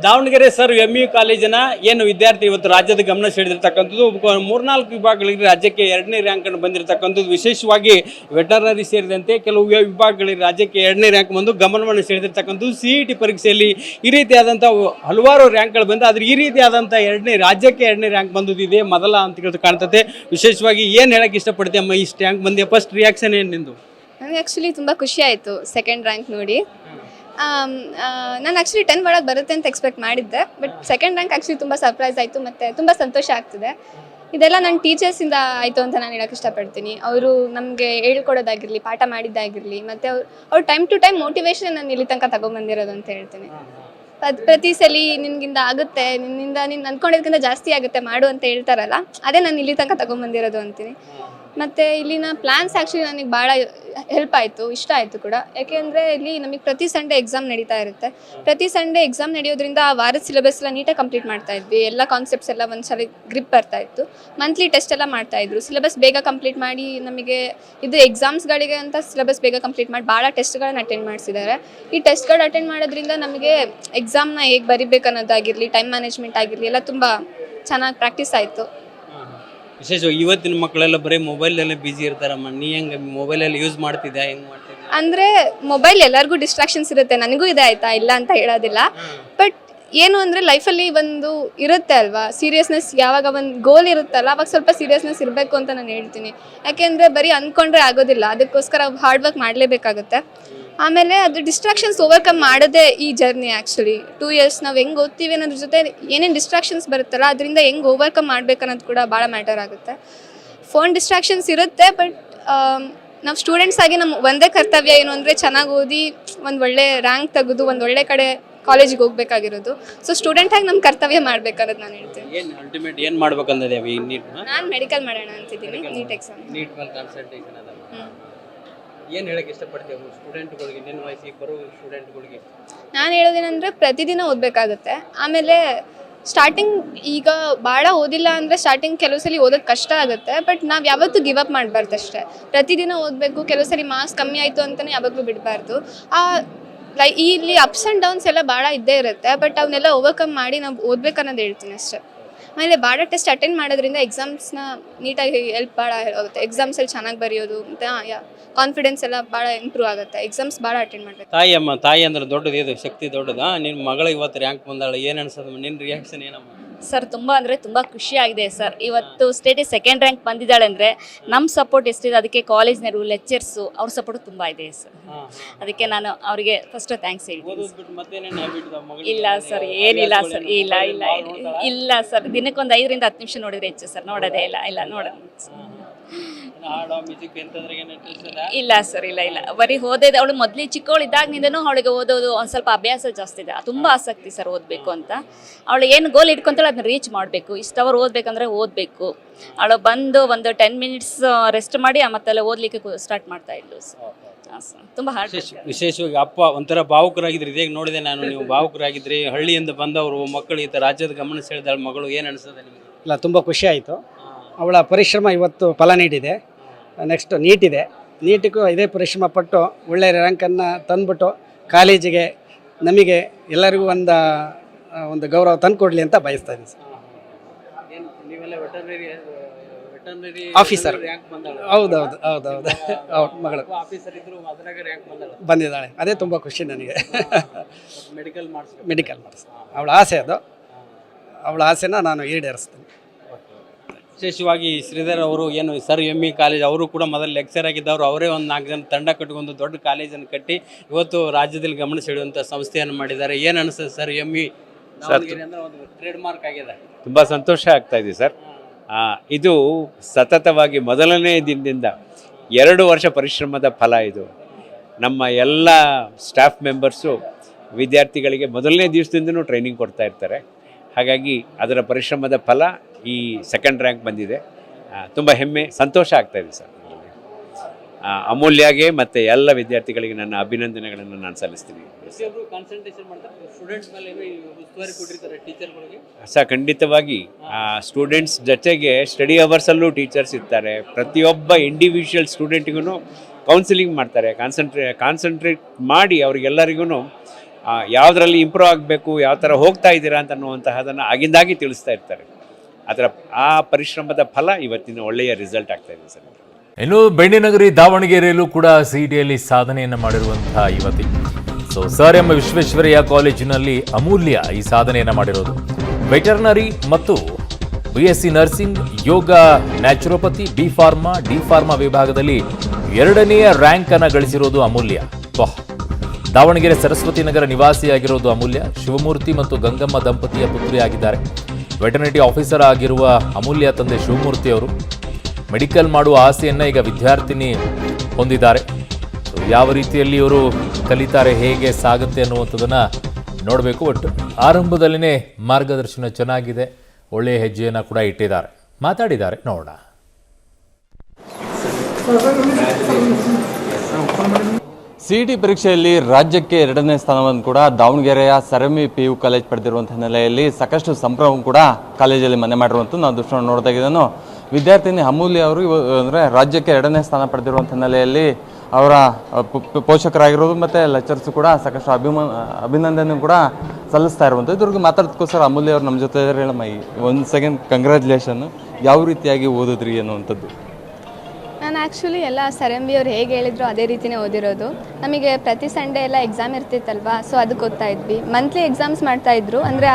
Davanagere sir MU ಕಾಲೇಜಿನ ಏನು ವಿದ್ಯಾರ್ಥಿ ಇವತ್ತು ರಾಜ್ಯದ ಗಮನ ಸೆಳೆದಿರ್ತಕ್ಕಂಥದ್ದು ಮೂರ್ನಾಲ್ಕು ವಿಭಾಗಗಳಿಗೆ ರಾಜ್ಯಕ್ಕೆ 2ನೇ ರ್ಯಾಂಕ್ ಅನ್ನು ಬಂದಿರತಕ್ಕಂಥದ್ದು. ವಿಶೇಷವಾಗಿ ವೆಟರ್ನರಿ ಸೇರಿದಂತೆ ಕೆಲವು ವಿಭಾಗಗಳಿಗೆ ರಾಜ್ಯಕ್ಕೆ 2ನೇ ರ್ಯಾಂಕ್ ಬಂದು ಗಮನವನ್ನು ಸೆಳೆದಿರ್ತಕ್ಕಂಥದ್ದು. CET ಪರೀಕ್ಷೆಯಲ್ಲಿ ಈ ರೀತಿಯಾದಂಥ ಹಲವಾರು ರ್ಯಾಂಕ್ಗಳು ಬಂದು ಆದರೆ ಈ ರೀತಿಯಾದಂಥ ರಾಜ್ಯಕ್ಕೆ 2ನೇ ರ್ಯಾಂಕ್ ಬಂದಿದೆ ಮೊದಲ ಅಂತ ಕಾಣ್ತದೆ. ವಿಶೇಷವಾಗಿ ಏನು ಹೇಳಕ್ಕೆ ಇಷ್ಟಪಡ್ತೀವಿ ಅಮ್ಮ, ಇಷ್ಟು ರ್ಯಾಂಕ್ ಬಂದು ಫಸ್ಟ್ ರಿಯಾಕ್ಷನ್ ಏನು ನಿಂದು? ನನಗೆ ಆ್ಯಕ್ಚುಲಿ ತುಂಬ ಖುಷಿ ಆಯಿತು ಸೆಕೆಂಡ್ ರ್ಯಾಂಕ್ ನೋಡಿ. ನಾನು ಆ್ಯಕ್ಚುಲಿ 10 ಒಳಗೆ ಬರುತ್ತೆ ಅಂತ ಎಕ್ಸ್ಪೆಕ್ಟ್ ಮಾಡಿದ್ದೆ, ಬಟ್ ಸೆಕೆಂಡ್ ರ್ಯಾಂಕ್ ಆ್ಯಕ್ಚುಲಿ ತುಂಬ ಸರ್ಪ್ರೈಸ್ ಆಯಿತು ಮತ್ತು ತುಂಬ ಸಂತೋಷ ಆಗ್ತಿದೆ. ಇದೆಲ್ಲ ನನ್ನ ಟೀಚರ್ಸಿಂದ ಆಯಿತು ಅಂತ ನಾನು ಹೇಳೋಕ್ಕೆ ಇಷ್ಟಪಡ್ತೀನಿ. ಅವರು ನಮಗೆ ಹೇಳ್ಕೊಡೋದಾಗಿರಲಿ, ಪಾಠ ಮಾಡಿದ್ದಾಗಿರಲಿ, ಮತ್ತು ಅವ್ರು ಟೈಮ್ ಟು ಟೈಮ್ ಮೋಟಿವೇಶನ್ ನಾನು ಇಲ್ಲಿ ತನಕ ತಗೊಂಬಂದಿರೋದು ಅಂತ ಹೇಳ್ತೀನಿ. ಪ್ರತಿ ಸಲ ನಿನ್ಗಿಂದ ಆಗುತ್ತೆ, ನಿನ್ನಿಂದ ನೀನು ಅಂದ್ಕೊಂಡಿದ್ದಕ್ಕಿಂತ ಜಾಸ್ತಿ ಆಗುತ್ತೆ ಮಾಡು ಅಂತ ಹೇಳ್ತಾರಲ್ಲ, ಅದೇ ನಾನು ಇಲ್ಲಿ ತನಕ ತಗೊಂಬಂದಿರೋದು ಅಂತೀನಿ. ಮತ್ತು ಇಲ್ಲಿನ ಪ್ಲ್ಯಾನ್ಸ್ ಆ್ಯಕ್ಚುಲಿ ನನಗೆ ಭಾಳ ಹೆಲ್ಪ್ ಆಯಿತು, ಇಷ್ಟ ಆಯಿತು ಕೂಡ. ಯಾಕೆಂದರೆ ಇಲ್ಲಿ ನಮಗೆ ಪ್ರತಿ ಸಂಡೇ ಎಕ್ಸಾಮ್ ನಡೀತಾ ಇರುತ್ತೆ. ಪ್ರತಿ ಸಂಡೇ ಎಕ್ಸಾಮ್ ನಡೆಯೋದ್ರಿಂದ ಆ ವಾರದ ಸಿಲೆಬಸ್ ಎಲ್ಲ ನೀಟಾಗಿ ಕಂಪ್ಲೀಟ್ ಮಾಡ್ತಾಯಿದ್ವಿ. ಎಲ್ಲ ಕಾನ್ಸೆಪ್ಟ್ಸ್ ಎಲ್ಲ ಒಂದ್ಸಲ ಗ್ರಿಪ್ ಬರ್ತಾಯಿತ್ತು. ಮಂತ್ಲಿ ಟೆಸ್ಟ್ ಎಲ್ಲ ಮಾಡ್ತಾಯಿದ್ರು. ಸಿಲೆಬಸ್ ಬೇಗ ಕಂಪ್ಲೀಟ್ ಮಾಡಿ ನಮಗೆ ಇದು ಎಕ್ಸಾಮ್ಸ್ಗಳಿಗೆ ಅಂತ ಸಿಲೆಬಸ್ ಬೇಗ ಕಂಪ್ಲೀಟ್ ಮಾಡಿ ಭಾಳ ಟೆಸ್ಟ್ಗಳನ್ನ ಅಟೆಂಡ್ ಮಾಡಿಸಿದ್ದಾರೆ. ಈ ಟೆಸ್ಟ್ಗಳು ಅಟೆಂಡ್ ಮಾಡೋದ್ರಿಂದ ನಮಗೆ ಎಕ್ಸಾಮ್ನ ಹೇಗೆ ಬರಿಬೇಕು ಅನ್ನೋದಾಗಿರಲಿ, ಟೈಮ್ ಮ್ಯಾನೇಜ್ಮೆಂಟ್ ಆಗಿರಲಿ ಎಲ್ಲ ತುಂಬ ಚೆನ್ನಾಗಿ ಪ್ರಾಕ್ಟೀಸ್ ಆಯಿತು. ವಿಶೇಷವಾಗಿ ಇವತ್ತಿನ ಮಕ್ಕಳೆಲ್ಲ ಬರೀ ಮೊಬೈಲಲ್ಲೇ ಬ್ಯುಸಿ ಇರ್ತಾರಮ್ಮ. ನೀ ಹೆಂಗೆ ಮೊಬೈಲಲ್ಲಿ ಯೂಸ್ ಮಾಡ್ತಿದ್ಯಾ, ಹೆಂಗೆ ಮಾಡ್ತಿದ್ಯಾ? ಅಂದರೆ ಮೊಬೈಲ್ ಎಲ್ಲರಿಗೂ ಡಿಸ್ಟ್ರಾಕ್ಷನ್ಸ್ ಇರುತ್ತೆ, ನನಗೂ ಇದೆ ಆಯಿತಾ, ಇಲ್ಲ ಅಂತ ಹೇಳೋದಿಲ್ಲ. ಬಟ್ ಏನು ಅಂದರೆ ಲೈಫಲ್ಲಿ ಒಂದು ಇರುತ್ತೆ ಅಲ್ವಾ, ಸೀರಿಯಸ್ನೆಸ್, ಯಾವಾಗ ಒಂದು ಗೋಲ್ ಇರುತ್ತಲ್ಲ ಅವಾಗ ಸ್ವಲ್ಪ ಸೀರಿಯಸ್ನೆಸ್ ಇರಬೇಕು ಅಂತ ನಾನು ಹೇಳ್ತೀನಿ. ಯಾಕೆಂದರೆ ಬರೀ ಅಂದ್ಕೊಂಡ್ರೆ ಆಗೋದಿಲ್ಲ, ಅದಕ್ಕೋಸ್ಕರ ಹಾರ್ಡ್ ವರ್ಕ್ ಮಾಡಲೇಬೇಕಾಗುತ್ತೆ. ಆಮೇಲೆ ಅದು ಡಿಸ್ಟ್ರಾಕ್ಷನ್ಸ್ ಓವರ್ಕಮ್ ಮಾಡೋದೇ ಈ ಜರ್ನಿ. ಆ್ಯಕ್ಚುಲಿ 2 years ನಾವು ಹೆಂಗೆ ಓದ್ತೀವಿ ಅನ್ನೋದ್ರ ಜೊತೆ ಏನೇನು ಡಿಸ್ಟ್ರಾಕ್ಷನ್ಸ್ ಬರುತ್ತಲ್ಲ ಅದರಿಂದ ಹೆಂಗೆ ಓವರ್ಕಮ್ ಮಾಡಬೇಕು ಅನ್ನೋದು ಕೂಡ ಭಾಳ ಮ್ಯಾಟರ್ ಆಗುತ್ತೆ. ಫೋನ್ ಡಿಸ್ಟ್ರಾಕ್ಷನ್ಸ್ ಇರುತ್ತೆ, ಬಟ್ ನಾವು ಸ್ಟೂಡೆಂಟ್ಸ್ ಆಗಿ ನಮ್ಮ ಒಂದೇ ಕರ್ತವ್ಯ ಏನು ಅಂದರೆ ಚೆನ್ನಾಗಿ ಓದಿ ಒಂದು ಒಳ್ಳೆ ರ್ಯಾಂಕ್ ತೆಗೆದು ಒಂದು ಒಳ್ಳೆ ಕಡೆ ಕಾಲೇಜಿಗೆ ಹೋಗ್ಬೇಕಾಗಿರೋದು. ಸೊ ಸ್ಟೂಡೆಂಟಾಗಿ ನಮ್ಮ ಕರ್ತವ್ಯ ಮಾಡ್ಬೇಕನ್ನೋದು ನಾನು ಹೇಳ್ತೀನಿ. ಏನು ಅಲ್ಟಿಮೇಟ್ ಏನು ಮಾಡ್ಬೇಕಂದಿದೆ ನಾನು ಮೆಡಿಕಲ್ ಮಾಡೋಣ ಅಂತಿದ್ದೀನಿ, ನೀಟ್ ಎಕ್ಸಾಮ್. ನೀಟ್ ಮೇಲೆ ಕಾನ್ಸಂಟ್ರೇಷನ್ ಅದ. ಏನು ಹೇಳಕ್ಕೆ ಇಷ್ಟಪಡ್ತೀವಿ ಸ್ಟೂಡೆಂಟ್ಗಳಿಗೆ, ನಿನ್ನ ವಯಸ್ಸಿಗೆ ಬರೋ ಸ್ಟೂಡೆಂಟ್ಗಳಿಗೆ? ನಾನು ಹೇಳೋದೇನೆಂದರೆ ಪ್ರತಿದಿನ ಓದಬೇಕಾಗುತ್ತೆ. ಆಮೇಲೆ ಸ್ಟಾರ್ಟಿಂಗ್ ಈಗ ಭಾಳ ಓದಿಲ್ಲ ಅಂದರೆ ಸ್ಟಾರ್ಟಿಂಗ್ ಕೆಲವು ಸಲ ಓದೋದು ಕಷ್ಟ ಆಗುತ್ತೆ, ಬಟ್ ನಾವು ಯಾವತ್ತೂ ಗಿವ್ ಅಪ್ ಮಾಡಬಾರ್ದು ಅಷ್ಟೇ. ಪ್ರತಿದಿನ ಓದಬೇಕು. ಕೆಲವು ಸಲ ಮಾರ್ಕ್ಸ್ ಕಮ್ಮಿ ಆಯಿತು ಅಂತಲೇ ಯಾವಾಗಲೂ ಬಿಡಬಾರ್ದು. ಇಲ್ಲಿ ಅಪ್ಸ್ ಆ್ಯಂಡ್ ಡೌನ್ಸ್ ಎಲ್ಲ ಭಾಳ ಇದ್ದೇ ಇರುತ್ತೆ, ಬಟ್ ಅವನ್ನೆಲ್ಲ ಓವರ್ಕಮ್ ಮಾಡಿ ನಾವು ಓದಬೇಕನ್ನೋದು ಹೇಳ್ತೀನಿ ಅಷ್ಟೇ. ಆಮೇಲೆ ಭಾಳ ಟೆಸ್ಟ್ ಅಟೆಂಡ್ ಮಾಡೋದ್ರಿಂದ ಎಕ್ಸಾಮ್ಸ್ನ ನೀಟಾಗಿ ಹೆಲ್ಪ್ ಭಾಳ ಆಗುತ್ತೆ. ಎಕ್ಸಾಮ್ಸಲ್ಲಿ ಚೆನ್ನಾಗಿ ಬರೆಯೋದು ಮತ್ತು ಕಾನ್ಫಿಡೆನ್ಸ್ ಎಲ್ಲ ಭಾಳ ಇಂಪ್ರೂವ್ ಆಗುತ್ತೆ. ಎಕ್ಸಾಮ್ಸ್ ಭಾಳ ಅಟೆಂಡ್ ಮಾಡಬೇಕು. ತಾಯಿ ಅಂದ್ರೆ ದೊಡ್ಡದು, ಇದು ಶಕ್ತಿ ದೊಡ್ಡದಾ. ನಿನ್ನ ಮಗಳು ಇವತ್ತು ರ್ಯಾಂಕ್ ಬಂದಾಳೆ, ಏನು ಅನ್ಸೋದು? ನಿನ್ನ ರಿಯಾಕ್ಷನ್ ಏನಮ್ಮ? ಸರ್ ತುಂಬ ಖುಷಿಯಾಗಿದೆ ಸರ್. ಇವತ್ತು ಸ್ಟೇಟಿಗೆ ಸೆಕೆಂಡ್ ರ್ಯಾಂಕ್ ಬಂದಿದ್ದಾಳೆ ಅಂದರೆ ನಮ್ಮ ಸಪೋರ್ಟ್ ಎಷ್ಟಿದೆ, ಅದಕ್ಕೆ ಕಾಲೇಜ್ನವರು, ಲೆಕ್ಚರ್ಸು, ಅವ್ರ ಸಪೋರ್ಟ್ ತುಂಬ ಇದೆ ಸರ್. ಅದಕ್ಕೆ ನಾನು ಅವರಿಗೆ ಫಸ್ಟ್ ಥ್ಯಾಂಕ್ಸ್ ಹೇಳ್ತೀನಿ. ಇಲ್ಲ ಸರ್, ಏನಿಲ್ಲ ಸರ್, ಇಲ್ಲ ಸರ್, ದಿನಕ್ಕೊಂದು 5 ರಿಂದ 10 ನಿಮಿಷ ನೋಡಿದ್ರೆ ಹೆಚ್ಚು ಸರ್, ನೋಡೋದೇ ಇಲ್ಲ ನೋಡೋದು. ಇಲ್ಲ ಸರ್, ಇಲ್ಲ ಬರೀ ಓದೋದು. ಅವಳು ಮೊದಲೇ ಚಿಕ್ಕವಳು ಇದ್ದಾಗಿನಿಂದನೂ ಅವಳಿಗೆ ಓದೋದು ಒಂದು ಸ್ವಲ್ಪ ಅಭ್ಯಾಸ ಜಾಸ್ತಿ ಇದೆ, ತುಂಬ ಆಸಕ್ತಿ ಸರ್ ಓದಬೇಕು ಅಂತ. ಅವಳು ಏನು ಗೋಲ್ ಇಟ್ಕೊಂತಾಳೆ ಅದನ್ನ ರೀಚ್ ಮಾಡಬೇಕು. ಇಷ್ಟು ಅವರ್ ಓದಬೇಕಂದ್ರೆ ಓದಬೇಕು. ಅವಳು ಬಂದು ಒಂದು 10 minutes ರೆಸ್ಟ್ ಮಾಡಿ ಮತ್ತೆಲ್ಲ ಓದಲಿಕ್ಕೆ ಸ್ಟಾರ್ಟ್ ಮಾಡ್ತಾ ಇದ್ಲು ಸರ್. ತುಂಬ ಹಾರ್ಡ್. ವಿಶೇಷವಾಗಿ ಅಪ್ಪ ಒಂಥರ ಭಾವುಕರಾಗಿದ್ರಿ. ಇದೇ ನೋಡಿದೆ ನಾನು, ನೀವು ಭಾವುಕರಾಗಿದ್ರಿ. ಹಳ್ಳಿಯಿಂದ ಬಂದವರು ಮಕ್ಕಳು ಈ ಥರ ರಾಜ್ಯದ ಗಮನ ಸೆಳೆದಾಳ ಮಗಳು, ಏನು ಅನಿಸ್ತದೆ ನಿಮಗೆ? ಇಲ್ಲ, ತುಂಬ ಖುಷಿ ಆಯಿತು. ಅವಳ ಪರಿಶ್ರಮ ಇವತ್ತು ಫಲ ನೀಡಿದೆ. ನೆಕ್ಸ್ಟ್ ನೀಟ್ ಇದೆ. ನೀಟಿಗೂ ಇದೇ ಪರಿಶ್ರಮ ಪಟ್ಟು ಒಳ್ಳೆಯ ರ್ಯಾಂಕನ್ನು ತಂದುಬಿಟ್ಟು ಕಾಲೇಜಿಗೆ, ನಮಗೆ ಎಲ್ಲರಿಗೂ ಒಂದು ಗೌರವ ತಂದು ಕೊಡಲಿ ಅಂತ ಬಯಸ್ತಾ ಇದ್ದೀನಿ ಸರ್. ಆಫೀಸರ್. ಹೌದು ಮಗಳು ಬಂದಿದ್ದಾಳೆ, ಅದೇ ತುಂಬ ಖುಷಿ ನನಗೆ. ಮೆಡಿಕಲ್ ಮಾಡಿಸ್ ಅವಳ ಆಸೆ, ಅದು ಅವಳ ಆಸೆನ ನಾನು ಈಡೇರಿಸ್ತೀನಿ. ವಿಶೇಷವಾಗಿ ಶ್ರೀಧರ್ ಅವರು ಏನು ಸರ್ ME ಕಾಲೇಜ್, ಅವರು ಕೂಡ ಮೊದಲು ಲೆಕ್ಚರ್ ಆಗಿದ್ದವರು. ಅವರೇ ಒಂದು 4 ಜನ ತಂಡ ಕಟ್ಟಿಕೊಂಡು ದೊಡ್ಡ ಕಾಲೇಜನ್ನು ಕಟ್ಟಿ ಇವತ್ತು ರಾಜ್ಯದಲ್ಲಿ ಗಮನ ಸೆಳೆಯುವಂಥ ಸಂಸ್ಥೆಯನ್ನು ಮಾಡಿದ್ದಾರೆ. ಏನು ಅನಿಸ್ತದೆ ಸರ್ ME ಒಂದು ಟ್ರೇಡ್ ಮಾರ್ಕ್ ಆಗಿದೆ? ತುಂಬ ಸಂತೋಷ ಆಗ್ತಾ ಇದೆ ಸರ್. ಇದು ಸತತವಾಗಿ ಮೊದಲನೇ ದಿನದಿಂದ 2 ವರ್ಷ ಪರಿಶ್ರಮದ ಫಲ. ಇದು ನಮ್ಮ ಎಲ್ಲ ಸ್ಟಾಫ್ ಮೆಂಬರ್ಸು ವಿದ್ಯಾರ್ಥಿಗಳಿಗೆ ಮೊದಲನೇ ದಿವಸದಿಂದನೂ ಟ್ರೈನಿಂಗ್ ಕೊಡ್ತಾ ಇರ್ತಾರೆ. ಹಾಗಾಗಿ ಅದರ ಪರಿಶ್ರಮದ ಫಲ ಈ ಸೆಕೆಂಡ್ ರ್ಯಾಂಕ್ ಬಂದಿದೆ. ತುಂಬ ಹೆಮ್ಮೆ, ಸಂತೋಷ ಆಗ್ತಾಯಿದೆ ಸರ್. ಅಮೂಲ್ಯಗೆ ಮತ್ತು ಎಲ್ಲ ವಿದ್ಯಾರ್ಥಿಗಳಿಗೆ ನನ್ನ ಅಭಿನಂದನೆಗಳನ್ನು ನಾನು ಸಲ್ಲಿಸ್ತೀನಿ ಸರ್. ಖಂಡಿತವಾಗಿ ಸ್ಟೂಡೆಂಟ್ಸ್ ಜೊತೆಗೆ ಸ್ಟಡಿ ಅವರ್ಸಲ್ಲೂ ಟೀಚರ್ಸ್ ಇರ್ತಾರೆ. ಪ್ರತಿಯೊಬ್ಬ ಇಂಡಿವಿಜುವಲ್ ಸ್ಟೂಡೆಂಟಿಗೂ ಕೌನ್ಸಿಲಿಂಗ್ ಮಾಡ್ತಾರೆ. ಕಾನ್ಸಂಟ್ರೇಟ್ ಮಾಡಿ ಅವ್ರಿಗೆಲ್ಲರಿಗೂ ಯಾವುದರಲ್ಲಿ ಇಂಪ್ರೂವ್ ಆಗಬೇಕು, ಯಾವ ಥರ ಹೋಗ್ತಾ ಇದ್ದೀರಾ ಅಂತ ಅನ್ನುವಂತಹದನ್ನು ಆಗಿಂದಾಗಿ ತಿಳಿಸ್ತಾ ಇರ್ತಾರೆ. ಅದರ ಆ ಪರಿಶ್ರಮದ ಫಲ ಇವತ್ತಿನ ಒಳ್ಳೆಯ ರಿಸಲ್ಟ್ ಆಗ್ತಾ ಇದೆ ಸರ್. ಇನ್ನು ಬೆಣ್ಣೆನಗರಿ ದಾವಣಗೆರೆಯಲ್ಲೂ ಕೂಡ ಸಿಇಟಿಯಲ್ಲಿ ಸಾಧನೆಯನ್ನು ಮಾಡಿರುವಂತಹ ಯುವತಿ. ಸರ್ ಎಂ ವಿಶ್ವೇಶ್ವರಯ್ಯ ಕಾಲೇಜಿನಲ್ಲಿ ಅಮೂಲ್ಯ ಈ ಸಾಧನೆಯನ್ನು ಮಾಡಿರೋದು. ವೆಟರ್ನರಿ ಮತ್ತು BSc ನರ್ಸಿಂಗ್, ಯೋಗ, ನ್ಯಾಚುರೋಪತಿ, ಡಿ ಫಾರ್ಮಾ ವಿಭಾಗದಲ್ಲಿ 2ನೇ ರ್ಯಾಂಕ್ ಅನ್ನು ಗಳಿಸಿರೋದು ಅಮೂಲ್ಯ. ವಾಹ್! ದಾವಣಗೆರೆ ಸರಸ್ವತಿ ನಗರ ನಿವಾಸಿಯಾಗಿರೋದು ಅಮೂಲ್ಯ. ಶಿವಮೂರ್ತಿ ಮತ್ತು ಗಂಗಮ್ಮ ದಂಪತಿಯ ಪುತ್ರಿಯಾಗಿದ್ದಾರೆ. ವೆಟರ್ನರಿ ಆಫೀಸರ್ ಆಗಿರುವ ಅಮೂಲ್ಯ ತಂದೆ ಶಿವಮೂರ್ತಿ ಅವರು ಮೆಡಿಕಲ್ ಮಾಡುವ ಆಸೆಯನ್ನು ಈಗ ವಿದ್ಯಾರ್ಥಿನಿ ಹೊಂದಿದ್ದಾರೆ. ಯಾವ ರೀತಿಯಲ್ಲಿ ಇವರು ಕಲಿತಾರೆ, ಹೇಗೆ ಸಾಗುತ್ತೆ ಅನ್ನುವಂಥದ್ದನ್ನು ನೋಡಬೇಕು. ಒಟ್ಟು ಆರಂಭದಲ್ಲಿನೇ ಮಾರ್ಗದರ್ಶನ ಚೆನ್ನಾಗಿದೆ, ಒಳ್ಳೆಯ ಹೆಜ್ಜೆಯನ್ನು ಕೂಡ ಇಟ್ಟಿದ್ದಾರೆ. ಮಾತಾಡಿದ್ದಾರೆ, ನೋಡೋಣ. CET ಪರೀಕ್ಷೆಯಲ್ಲಿ ರಾಜ್ಯಕ್ಕೆ 2ನೇ ಸ್ಥಾನವನ್ನು ಕೂಡ ದಾವಣಗೆರೆಯ ಸರ್ ಎಂ PU ಕಾಲೇಜ್ ಪಡೆದಿರುವಂಥ ಹಿನ್ನೆಲೆಯಲ್ಲಿ ಸಾಕಷ್ಟು ಸಂಭ್ರಮ ಕೂಡ ಕಾಲೇಜಲ್ಲಿ ಮನೆ ಮಾಡಿರುವಂಥ ನಾವು ದೃಶ್ಯವನ್ನು ನೋಡಿದಾಗಿದ್ದನು. ವಿದ್ಯಾರ್ಥಿನಿ ಅಮೂಲ್ಯ ಅವರು ಅಂದರೆ ರಾಜ್ಯಕ್ಕೆ 2ನೇ ಸ್ಥಾನ ಪಡೆದಿರುವಂಥ ಹಿನ್ನೆಲೆಯಲ್ಲಿ ಅವರ ಪೋಷಕರಾಗಿರೋದು ಮತ್ತು ಲೆಕ್ಚರ್ಸ್ ಕೂಡ ಸಾಕಷ್ಟು ಅಭಿನಂದನೆ ಕೂಡ ಸಲ್ಲಿಸ್ತಾ ಇರುವಂಥದ್ದು. ಇದ್ರಿಗೆ ಮಾತಾಡೋದಕ್ಕೋಸ್ಕರ ಅಮೂಲ್ಯ ಅವರು ನಮ್ಮ ಜೊತೆ ಇದ್ದಾರೆ. ಹೇಳಮ್ಮ, ಒಂದು ಸೆಕೆಂಡ್ ಕಂಗ್ರ್ಯಾಚುಲೇಷನ್. ಯಾವ ರೀತಿಯಾಗಿ ಓದಿದ್ರಿ ಅನ್ನುವಂಥದ್ದು? ನಾನು ಆ್ಯಕ್ಚುಲಿ ಎಲ್ಲ ಸರ್ ಎಂ ಅವ್ರು ಹೇಗೆ ಹೇಳಿದ್ರು ಅದೇ ರೀತಿಯೇ ಓದಿರೋದು. ನಮಗೆ ಪ್ರತಿ ಸಂಡೇ ಎಲ್ಲ ಎಕ್ಸಾಮ್ ಇರ್ತಿತ್ತಲ್ವಾ, ಸೊ ಅದಕ್ಕೆ ಓದ್ತಾ ಇದ್ವಿ. ಮಂತ್ಲಿ ಎಕ್ಸಾಮ್ಸ್ ಮಾಡ್ತಾಯಿದ್ರು, ಅಂದರೆ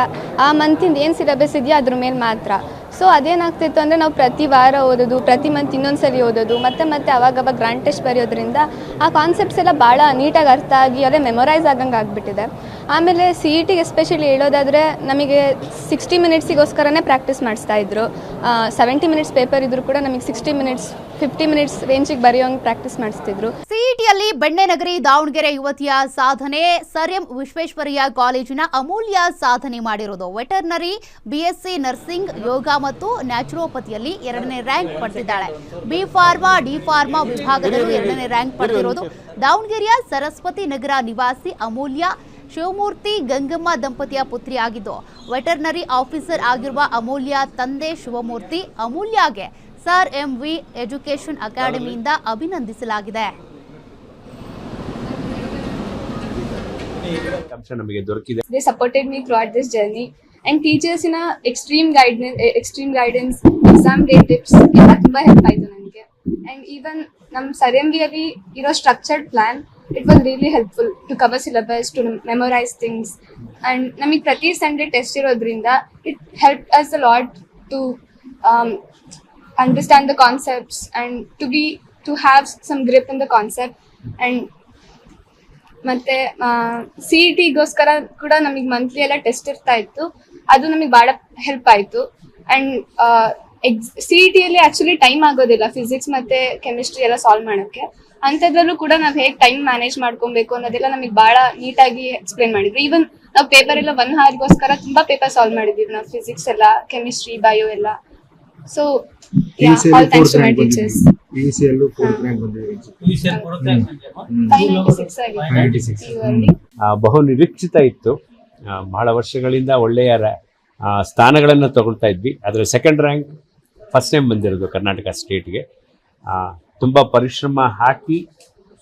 ಆ ಮಂತಿಂದ ಏನು ಸಿಲೆಬಸ್ ಇದೆಯೋ ಅದ್ರ ಮೇಲೆ ಮಾತ್ರ. ಸೊ ಅದೇನಾಗ್ತಿತ್ತು ಅಂದರೆ ನಾವು ಪ್ರತಿ ವಾರ ಓದೋದು, ಪ್ರತಿ ಮಂತ್ ಇನ್ನೊಂದು ಸರಿ ಓದೋದು, ಮತ್ತೆ ಅವಾಗವಾಗ ಗ್ರಾಂಡ್ ಟೆಸ್ಟ್ ಬರೆಯೋದ್ರಿಂದ ಆ ಕಾನ್ಸೆಪ್ಟ್ಸ್ ಎಲ್ಲ ಭಾಳ ನೀಟಾಗಿ ಅರ್ಥ ಆಗಿ ಅದೇ ಮೆಮೊರೈಸ್ ಆಗಂಗೆ ಆಗಿಬಿಟ್ಟಿದೆ. ಆಮೇಲೆ CETಗೆ ಎಸ್ಪೆಷಲಿ ಹೇಳೋದಾದರೆ ನಮಗೆ 60 ಮಿನಿಟ್ಸಿಗೋಸ್ಕರನೇ ಪ್ರಾಕ್ಟೀಸ್ ಮಾಡಿಸ್ತಾಯಿದ್ರು. 70 ಮಿನಿಟ್ಸ್ ಪೇಪರ್ ಇದ್ದರೂ ಕೂಡ ನಮಗೆ 60 ಮಿನಿಟ್ಸ್ 50 ಮಿನಿಟ್ಸ್ ರೇಂಜಿಗೆ ಬರೆಯೋಂಗೆ ಪ್ರಾಕ್ಟೀಸ್ ಮಾಡಿಸ್ತಿದ್ರು. ಸಿಇಟಿಯಲ್ಲಿ ಬೆಣ್ಣೆನಗರಿ ದಾವಣಗೆರೆ ಯುವತಿಯ ಸಾಧನೆ. ಸರ್ ಎಂ ವಿಶ್ವೇಶ್ವರಯ್ಯ ಕಾಲೇಜಿನ ಅಮೂಲ್ಯ ಸಾಧನೆ ಮಾಡಿರೋದು. ವೆಟರ್ನರಿ, BSc ನರ್ಸಿಂಗ್, ಯೋಗ ಮತ್ತು ನ್ಯಾಚುರೋಪತಿಯಲ್ಲಿ 2ನೇ ರ್ಯಾಂಕ್ ಪಡೆದಿದ್ದಾಳೆ. ಡಿ ಫಾರ್ಮಾ ವಿಭಾಗದಲ್ಲಿ 2ನೇ ರ್ಯಾಂಕ್ ಪಡೆದಿರೋದು. ದಾವಣಗೆರೆಯ ಸರಸ್ವತಿ ನಗರ ನಿವಾಸಿ ಅಮೂಲ್ಯ ಶಿವಮೂರ್ತಿ ಗಂಗಮ್ಮ ದಂಪತಿಯ ಪುತ್ರಿಯಾಗಿದ್ದು, ವೆಟರ್ನರಿ ಆಫೀಸರ್ ಆಗಿರುವ ಅಮೂಲ್ಯ ತಂದೆ ಶಿವಮೂರ್ತಿ. ಅಮೂಲ್ಯಗೆ ಸರ್ MV ಎಜುಕೇಷನ್ ಅಕಾಡೆಮಿಯಿಂದ ಅಭಿನಂದಿಸಲಾಗಿದೆ. ನಮಗೆ ದೊರಕಿದೆ. They supported me throughout this journey and teachers in a extreme guidance, exam day tips ಎಲ್ಲ ತುಂಬಾ ಹೆಲ್ಪ್ ಆಯ್ತು ನನಗೆ. And even ನಮ್ಮ ಸರ್ ಎಂ ಅಲ್ಲಿ ಇರೋ structured plan, it was really helpful to cover syllabus, to memorize things, and ನಮಗೆ ಪ್ರತಿ Sunday test ಇರೋದ್ರಿಂದ it helped us a lot to understand the concepts and to have some grip in the concept. And ಮತ್ತೆ CETಗೋಸ್ಕರ ಕೂಡ ನಮಗೆ monthly ಎಲ್ಲ test ಇರ್ತಾ ಇತ್ತು, ಅದು ನಮಗೆ ಭಾಳ ಹೆಲ್ಪ್ ಆಯಿತು. ಆ್ಯಂಡ್ CETಯಲ್ಲಿ ಆ್ಯಕ್ಚುಲಿ ಟೈಮ್ ಆಗೋದಿಲ್ಲ ಫಿಸಿಕ್ಸ್ ಮತ್ತು ಕೆಮಿಸ್ಟ್ರಿ ಎಲ್ಲ ಸಾಲ್ವ್ ಮಾಡೋಕ್ಕೆ. ಅಂಥದ್ರಲ್ಲೂ ಕೂಡ ನಾವು ಹೇಗೆ ಟೈಮ್ ಮ್ಯಾನೇಜ್ ಮಾಡ್ಕೊಬೇಕು ಅನ್ನೋದೆಲ್ಲ ನಮಗೆ ಭಾಳ ನೀಟಾಗಿ ಎಕ್ಸ್ಪ್ಲೇನ್ ಮಾಡಿದ್ರು. ಈವನ್ ನಾವು ಪೇಪರ್ ಎಲ್ಲ 1 ಅವರ್ಗೋಸ್ಕರ ತುಂಬ ಪೇಪರ್ ಸಾಲ್ವ್ ಮಾಡಿದ್ವಿ ನಾವು, ಫಿಸಿಕ್ಸ್ ಎಲ್ಲ, ಕೆಮಿಸ್ಟ್ರಿ, ಬಯೋ ಎಲ್ಲ. So all thanks to my teachers. PUCಯಲ್ಲೂ 4th rank ಬಂದಿದೆ. 596 ಆಗಿದೆ. ಬಹು ನಿರೀಕ್ಷಿತ ಇತ್ತು. ಬಹಳ ವರ್ಷಗಳಿಂದ ಒಳ್ಳೆಯ ಸ್ಥಾನಗಳನ್ನು ತಗೊಳ್ತಾ ಇದ್ವಿ. ಅದರ 2nd ರ್ಯಾಂಕ್ ಫಸ್ಟ್ ಟೈಮ್ ಬಂದಿರೋದು ಕರ್ನಾಟಕ ಸ್ಟೇಟ್ಗೆ. ತುಂಬ ಪರಿಶ್ರಮ ಹಾಕಿ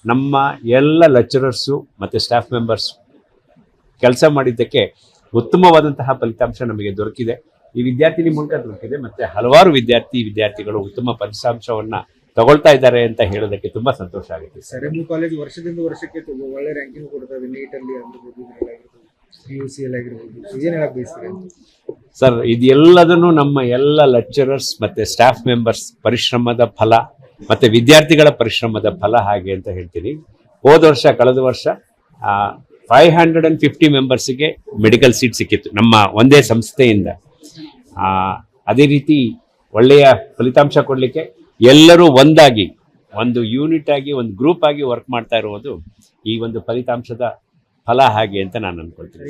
ನಮ್ಮ ಎಲ್ಲ ಲೆಕ್ಚರರ್ಸು ಮತ್ತು ಸ್ಟಾಫ್ ಮೆಂಬರ್ಸ್ ಕೆಲಸ ಮಾಡಿದ್ದಕ್ಕೆ ಉತ್ತಮವಾದಂತಹ ಫಲಿತಾಂಶ ನಮಗೆ ದೊರಕಿದೆ. ಈ ವಿದ್ಯಾರ್ಥಿನಿ ಮೂಲಕ ದೊರಕಿದೆ. ಮತ್ತು ಹಲವಾರು ವಿದ್ಯಾರ್ಥಿಗಳು ಉತ್ತಮ ಫಲಿತಾಂಶವನ್ನು ತಗೊಳ್ತಾ ಇದ್ದಾರೆ ಅಂತ ಹೇಳೋದಕ್ಕೆ ತುಂಬ ಸಂತೋಷ ಆಗುತ್ತೆ. ಸರ್ ಎಂ ಕಾಲೇಜ್ ವರ್ಷದಿಂದ ವರ್ಷಕ್ಕೆ ಒಳ್ಳೆ ರ್ಯಾಂಕಿಂಗ್ ಕೊಡ್ತಾರೆ. ನೀಟಲ್ಲಿ PUCಯಲ್ಲಿ ಆಗಿರ್ಬೋದು, ಏನು ಹೇಳಕ್ ಬಯಸ್ತೀರಿ? ಸರ್, ಇದೆಲ್ಲದನ್ನು ನಮ್ಮ ಎಲ್ಲ ಲೆಕ್ಚರರ್ಸ್ ಮತ್ತು ಸ್ಟಾಫ್ ಮೆಂಬರ್ಸ್ ಪರಿಶ್ರಮದ ಫಲ ಮತ್ತು ವಿದ್ಯಾರ್ಥಿಗಳ ಪರಿಶ್ರಮದ ಫಲ ಹಾಗೆ ಅಂತ ಹೇಳ್ತೀನಿ. ಕಳೆದ ವರ್ಷ 550 ಮೆಂಬರ್ಸ್ಗೆ ಮೆಡಿಕಲ್ ಸೀಟ್ ಸಿಕ್ಕಿತ್ತು ನಮ್ಮ ಒಂದೇ ಸಂಸ್ಥೆಯಿಂದ. ಅದೇ ರೀತಿ ಒಳ್ಳೆಯ ಫಲಿತಾಂಶ ಕೊಡಲಿಕ್ಕೆ ಎಲ್ಲರೂ ಒಂದಾಗಿ, ಒಂದು ಯೂನಿಟ್ ಆಗಿ, ಒಂದು ಗ್ರೂಪ್ ಆಗಿ ವರ್ಕ್ ಮಾಡ್ತಾ ಇರುವುದು ಈ ಒಂದು ಫಲಿತಾಂಶದ ಫಲ ಹಾಗೆ ಅಂತ ನಾನು ಅನ್ಕೊಳ್ತೀನಿ.